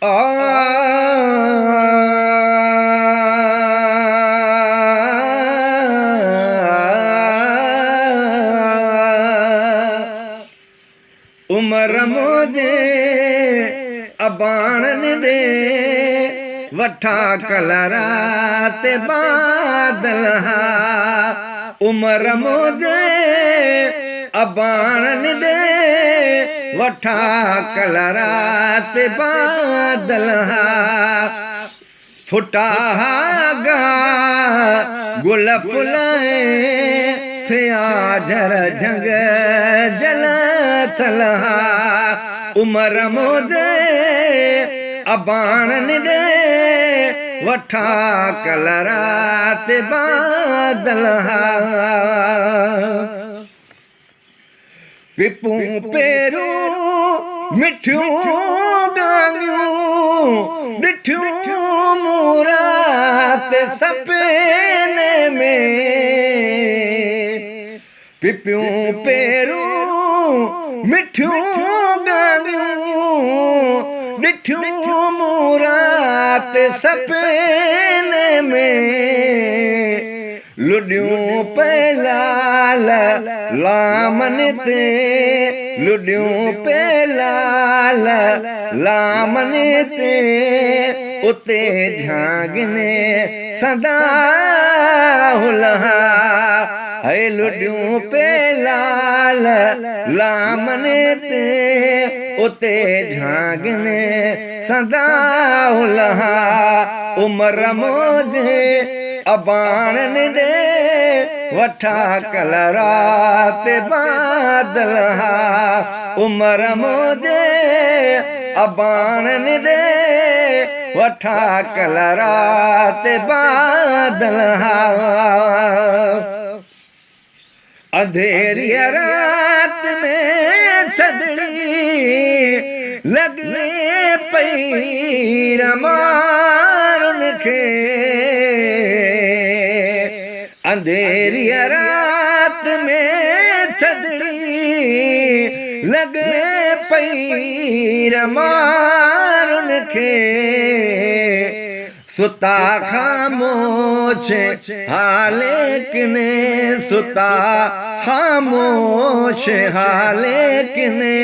आ उमर मुझे अबाणन दे वठा कलरा ते बादल हा उमर मुझे अबाणन दे वठा कलरा ते बादल हा फुटा गा गुल फुलाए थिया झर झंग जल थलहा उमर मुझे अबाणन दे वठा कलरा ते बादल हा पिपूं पेरू मिठियूं गांगियूं ॾिठियूं मूरात सपने में पिपियूं पेरू मिठियूं गांगियूं ॾिठियूं मूरात सपने में लुडियूं पे लाल लामन ते लुडियूं पे लाल लामन ते उते झांगने सदा हुलहा है लुडियूं पे लाल लामन ते उते झांगने सदा हुलहा उमर मुझे अबाणन दे वठा कलरा ते बादल हा उमर मुझे अबाणन दे वठा कलरा ते बादल हा अंधेरी रात में थदड़ी लगे पई रमारुन खे अंधेरी रात में थदड़ी लगे पई रमारुन खे सुता खामोश हाले किने सुता खामोश हाले किने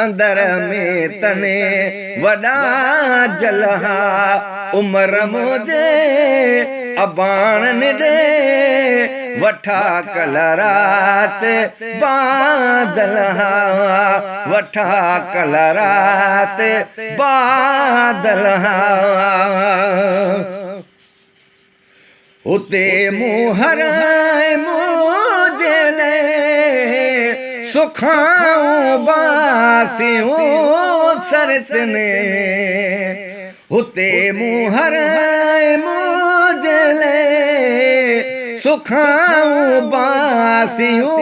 अंदर में तने वड़ा जलहा उमर मुझे अबाणन दे वठा कलरा ते बादल हा वठा कलरा ते बादल हा उते मुहर मुझले सुखाऊं बासियूं सरसने उते मुहर मुझले सुखाऊं बासियूं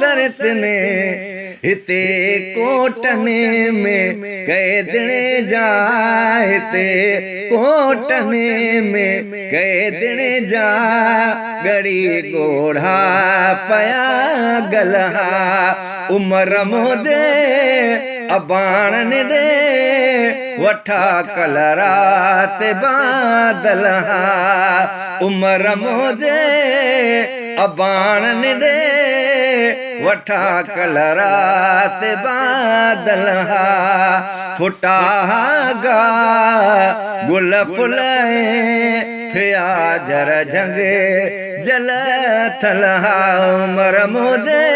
सरसने हिते कोटने में कैदने जा हिते कोटने में कैदने जा गड़ी गोढ़ा पया गलहा उमर मुझे अबाणन दे वठा कलरा ते बादल हा उमर मुझे अबाणन दे वठा कलरा ते बादल हा फुटा गा गुल फुलाए थिया झर झंग जल थलहा उमर मुझे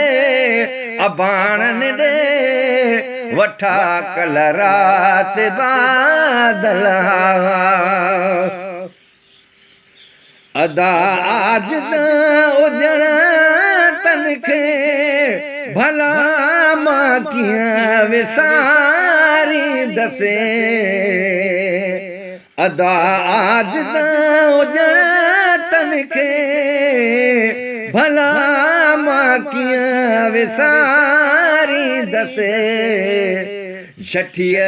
अबाणन दे वठा कलरा ते बादल हा अदा आज उजण तनखे भला मां कीअं विसारी दसे अदा आज उजण तनखे भला मां कीअं विसारी दसे शठिय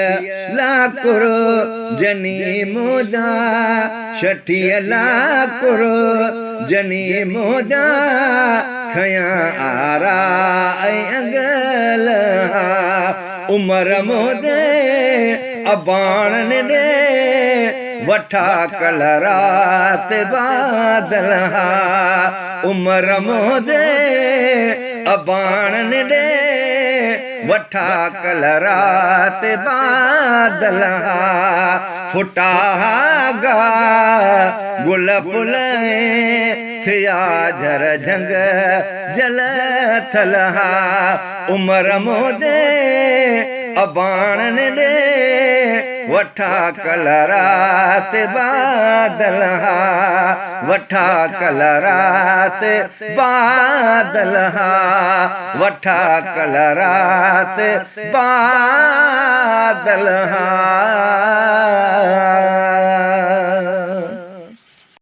लाकुर जनी मोजा शठिय लाकुर जनी मोजा खया आरा अंगल उमर मोजे अबाणन ॾे वठा कलरात बादल हा उमर मोदे अबाणन ॾे वठा कलरात बादल हा फुटा गा गुल फुल थिया झर झंग जल थल हा उमर मोदे अबाणन ॾे वठा कलरात बादल हा वठा कलरात बादल हा वठा कलरात बादल हा।